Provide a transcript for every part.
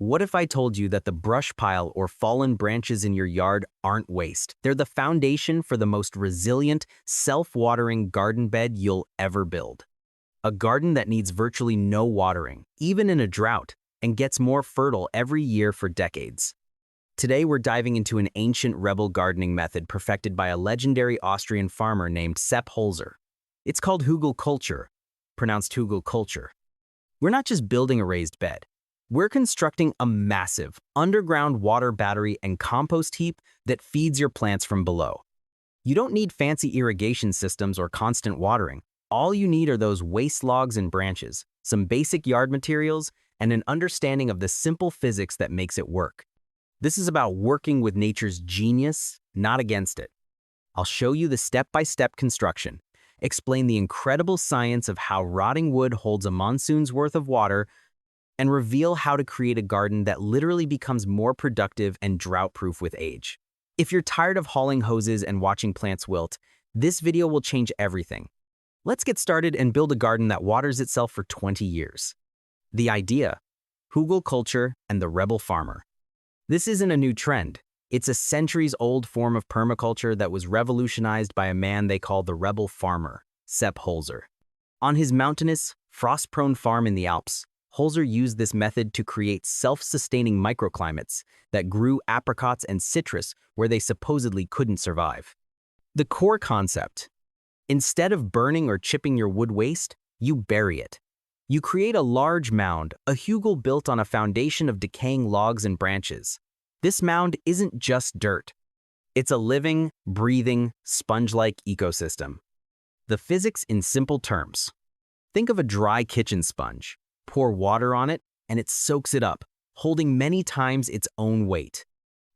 What if I told you that the brush pile or fallen branches in your yard aren't waste? They're the foundation for the most resilient, self-watering garden bed you'll ever build. A garden that needs virtually no watering, even in a drought, and gets more fertile every year for decades. Today we're diving into an ancient rebel gardening method perfected by a legendary Austrian farmer named Sepp Holzer. It's called Hugelkultur, pronounced Hugelkultur. We're not just building a raised bed. We're constructing a massive, underground water battery and compost heap that feeds your plants from below. You don't need fancy irrigation systems or constant watering. All you need are those waste logs and branches, some basic yard materials, and an understanding of the simple physics that makes it work. This is about working with nature's genius, not against it. I'll show you the step-by-step construction, explain the incredible science of how rotting wood holds a monsoon's worth of water, and reveal how to create a garden that literally becomes more productive and drought-proof with age. If you're tired of hauling hoses and watching plants wilt, this video will change everything. Let's get started and build a garden that waters itself for 20 years. The idea: Hugelkultur and the rebel farmer. This isn't a new trend. It's a centuries-old form of permaculture that was revolutionized by a man they call the rebel farmer, Sepp Holzer. On his mountainous, frost-prone farm in the Alps, Holzer used this method to create self-sustaining microclimates that grew apricots and citrus where they supposedly couldn't survive. The core concept: instead of burning or chipping your wood waste, you bury it. You create a large mound, a hugel built on a foundation of decaying logs and branches. This mound isn't just dirt. It's a living, breathing, sponge-like ecosystem. The physics in simple terms: think of a dry kitchen sponge. Pour water on it, and it soaks it up, holding many times its own weight.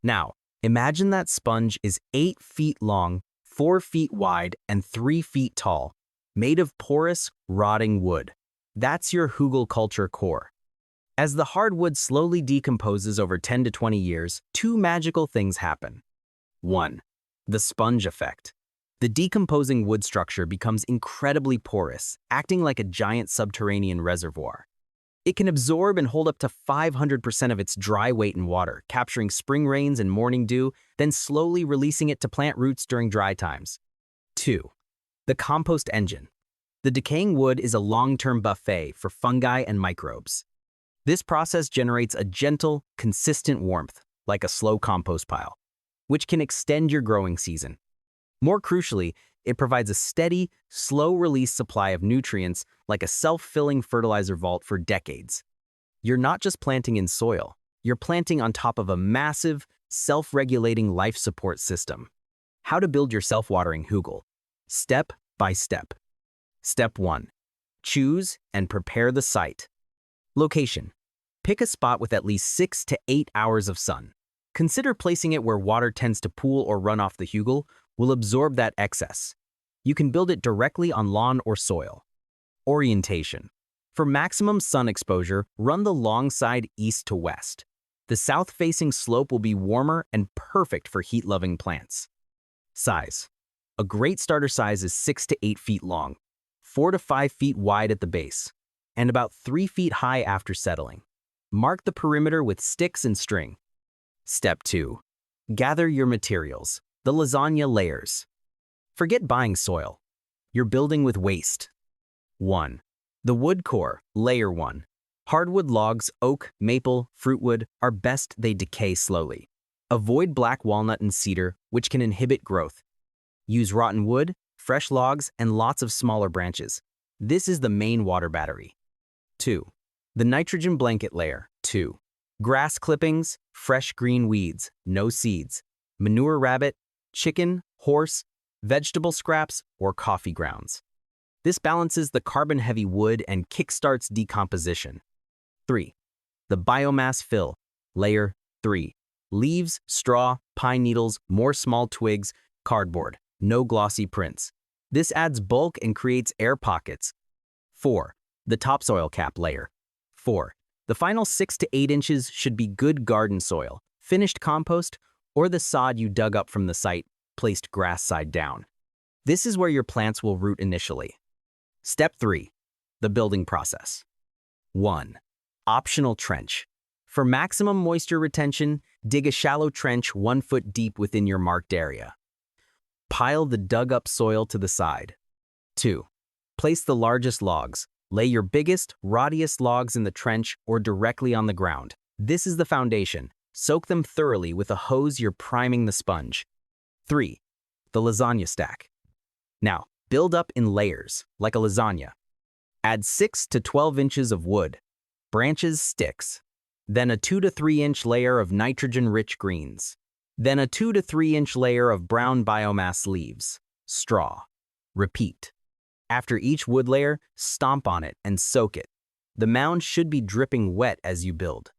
Now, imagine that sponge is 8 feet long, 4 feet wide, and 3 feet tall, made of porous, rotting wood. That's your Hugelkultur core. As the hardwood slowly decomposes over 10 to 20 years, two magical things happen. 1. The sponge effect. The decomposing wood structure becomes incredibly porous, acting like a giant subterranean reservoir. It can absorb and hold up to 500% of its dry weight in water, capturing spring rains and morning dew, then slowly releasing it to plant roots during dry times. 2. The compost engine. The decaying wood is a long-term buffet for fungi and microbes. This process generates a gentle, consistent warmth, like a slow compost pile, which can extend your growing season. More crucially, it provides a steady, slow-release supply of nutrients like a self-filling fertilizer vault for decades. You're not just planting in soil, you're planting on top of a massive, self-regulating life support system. How to build your self-watering hugel. Step by step. Step 1. Choose and prepare the site. Location. Pick a spot with at least 6 to 8 hours of sun. Consider placing it where water tends to pool or run off the hugel will absorb that excess. You can build it directly on lawn or soil. Orientation. For maximum sun exposure, run the long side east to west. The south-facing slope will be warmer and perfect for heat-loving plants. Size. A great starter size is 6 to 8 feet long, 4 to 5 feet wide at the base, and about 3 feet high after settling. Mark the perimeter with sticks and string. Step 2. Gather your materials. The lasagna layers. Forget buying soil. You're building with waste. 1. The wood core, layer 1. Hardwood logs, oak, maple, fruitwood, are best they decay slowly. Avoid black walnut and cedar, which can inhibit growth. Use rotten wood, fresh logs, and lots of smaller branches. This is the main water battery. 2. The nitrogen blanket layer, 2. Grass clippings, fresh green weeds, no seeds, manure rabbit, chicken, horse, vegetable scraps, or coffee grounds. This balances the carbon-heavy wood and kickstarts decomposition. 3. The biomass fill, layer 3. Leaves, straw, pine needles, more small twigs, cardboard, no glossy prints. This adds bulk and creates air pockets. 4. The topsoil cap layer. 4. The final 6 to 8 inches should be good garden soil, finished compost, or the sod you dug up from the site, placed grass side down. This is where your plants will root initially. Step 3. The building process. 1. Optional trench. For maximum moisture retention, dig a shallow trench 1 foot deep within your marked area. Pile the dug-up soil to the side. 2. Place the largest logs. Lay your biggest, rottiest logs in the trench or directly on the ground. This is the foundation. Soak them thoroughly with a hose you're priming the sponge. 3. The lasagna stack. Now, build up in layers, like a lasagna. Add 6 to 12 inches of wood, branches, sticks. Then a 2 to 3 inch layer of nitrogen-rich greens. Then a 2 to 3 inch layer of brown biomass leaves, straw. Repeat. After each wood layer, stomp on it and soak it. The mound should be dripping wet as you build.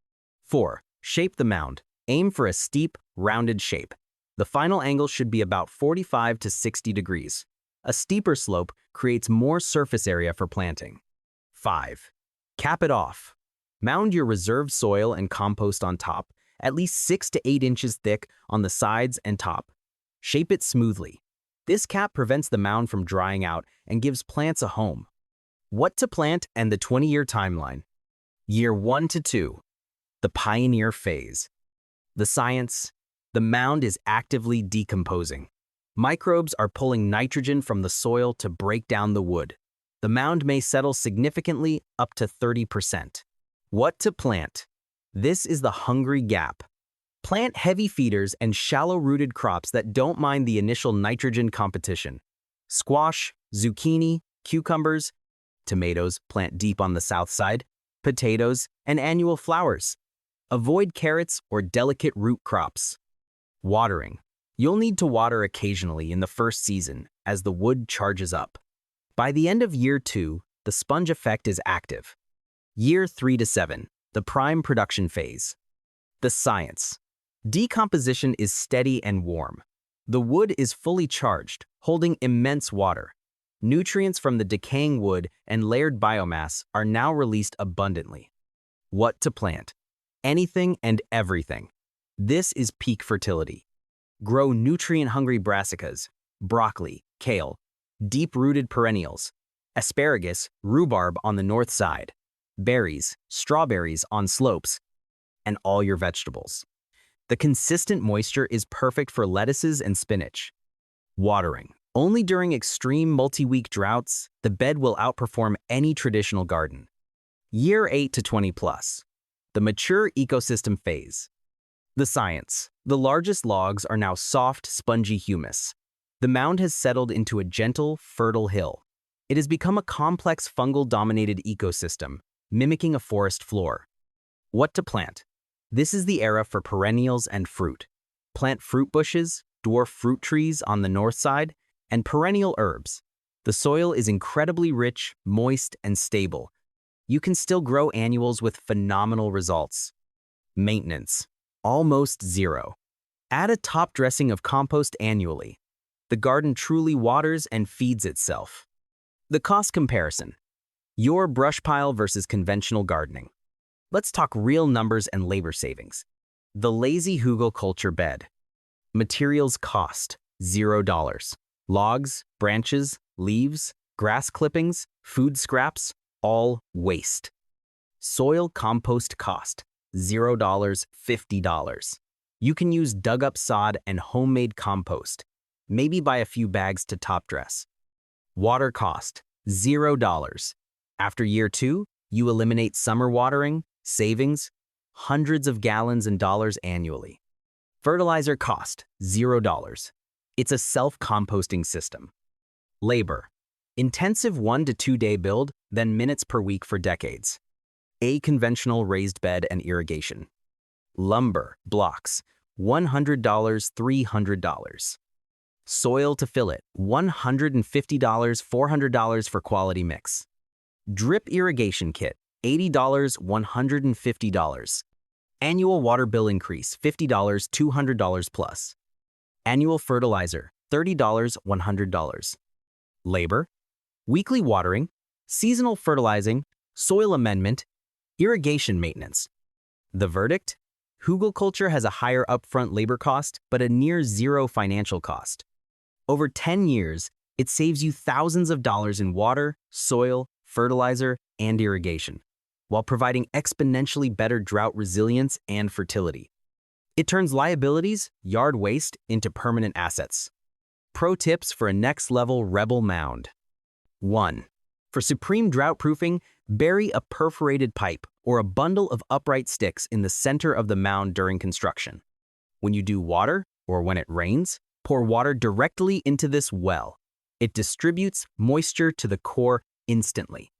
4. Shape the mound. Aim for a steep, rounded shape. The final angle should be about 45 to 60 degrees. A steeper slope creates more surface area for planting. 5. Cap it off. Mound your reserved soil and compost on top, at least 6 to 8 inches thick on the sides and top. Shape it smoothly. This cap prevents the mound from drying out and gives plants a home. What to plant and the 20-year timeline. Year 1 to 2. The pioneer phase. The science. The mound is actively decomposing. Microbes are pulling nitrogen from the soil to break down the wood. The mound may settle significantly, up to 30%. What to plant? This is the hungry gap. Plant heavy feeders and shallow-rooted crops that don't mind the initial nitrogen competition. Squash, zucchini, cucumbers, tomatoes, plant deep on the south side, potatoes, and annual flowers. Avoid carrots or delicate root crops. Watering. You'll need to water occasionally in the first season as the wood charges up. By the end of year 2, the sponge effect is active. Year 3 to 7, the prime production phase. The science. Decomposition is steady and warm. The wood is fully charged, holding immense water. Nutrients from the decaying wood and layered biomass are now released abundantly. What to plant? Anything and everything. This is peak fertility. Grow nutrient-hungry brassicas, broccoli, kale, deep-rooted perennials, asparagus, rhubarb on the north side, berries, strawberries on slopes, and all your vegetables. The consistent moisture is perfect for lettuces and spinach. Watering. Only during extreme multi-week droughts, the bed will outperform any traditional garden. Year 8 to 20 plus. The mature ecosystem phase. The science. The largest logs are now soft, spongy humus. The mound has settled into a gentle, fertile hill. It has become a complex fungal-dominated ecosystem, mimicking a forest floor. What to plant? This is the era for perennials and fruit. Plant fruit bushes, dwarf fruit trees on the north side, and perennial herbs. The soil is incredibly rich, moist, and stable. You can still grow annuals with phenomenal results. Maintenance. Almost zero. Add a top dressing of compost annually. The garden truly waters and feeds itself. The cost comparison. Your brush pile versus conventional gardening. Let's talk real numbers and labor savings. The lazy Hugelkultur bed. Materials cost $0. Logs, branches, leaves, grass clippings, food scraps, all waste. Soil compost cost $0, $50. You can use dug-up sod and homemade compost. Maybe buy a few bags to top dress. Water cost $0. After year 2, you eliminate summer watering, savings, hundreds of gallons and dollars annually. Fertilizer cost $0. It's a self-composting system. Labor. Intensive 1 to 2 day build, then minutes per week for decades. A conventional raised bed and irrigation. Lumber, blocks, $100, $300. Soil to fill it, $150, $400 for quality mix. Drip irrigation kit, $80, $150. Annual water bill increase, $50, $200 plus. Annual fertilizer, $30, $100. Labor, weekly watering, seasonal fertilizing, soil amendment, irrigation maintenance. The verdict? Hugelkultur has a higher upfront labor cost, but a near zero financial cost. Over 10 years, it saves you thousands of dollars in water, soil, fertilizer, and irrigation. while providing exponentially better drought resilience and fertility. It turns liabilities, yard waste, into permanent assets. Pro tips for a next-level rebel mound. 1. For supreme drought-proofing, bury a perforated pipe or a bundle of upright sticks in the center of the mound during construction. When you do water, or when it rains, pour water directly into this well. It distributes moisture to the core instantly.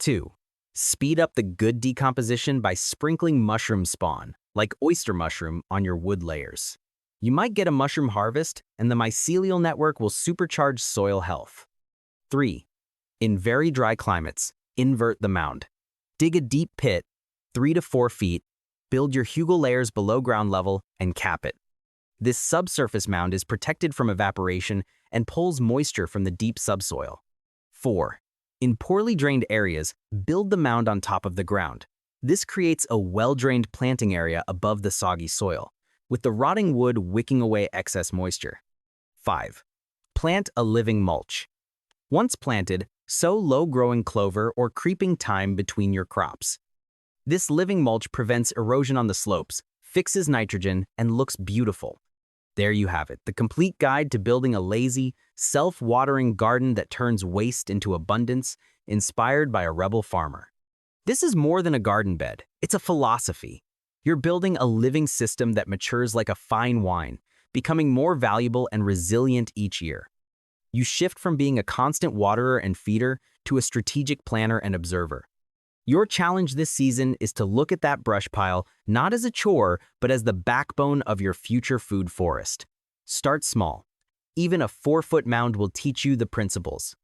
2. Speed up the good decomposition by sprinkling mushroom spawn, like oyster mushroom, on your wood layers. You might get a mushroom harvest, and the mycelial network will supercharge soil health. 3. In very dry climates, invert the mound. Dig a deep pit, 3 to 4 feet, build your hugel layers below ground level, and cap it. This subsurface mound is protected from evaporation and pulls moisture from the deep subsoil. 4. In poorly drained areas, build the mound on top of the ground. This creates a well-drained planting area above the soggy soil, with the rotting wood wicking away excess moisture. 5. Plant a living mulch. Once planted, sow low-growing clover or creeping thyme between your crops. This living mulch prevents erosion on the slopes, fixes nitrogen, and looks beautiful. There you have it, the complete guide to building a lazy, self-watering garden that turns waste into abundance, inspired by a rebel farmer. This is more than a garden bed, it's a philosophy. You're building a living system that matures like a fine wine, becoming more valuable and resilient each year. You shift from being a constant waterer and feeder to a strategic planner and observer. Your challenge this season is to look at that brush pile not as a chore, but as the backbone of your future food forest. Start small. Even a 4-foot mound will teach you the principles.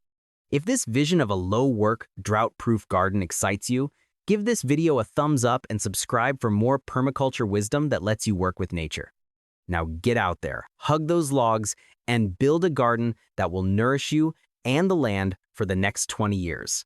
If this vision of a low-work, drought-proof garden excites you, give this video a thumbs up and subscribe for more permaculture wisdom that lets you work with nature. Now get out there, hug those logs, and build a garden that will nourish you and the land for the next 20 years.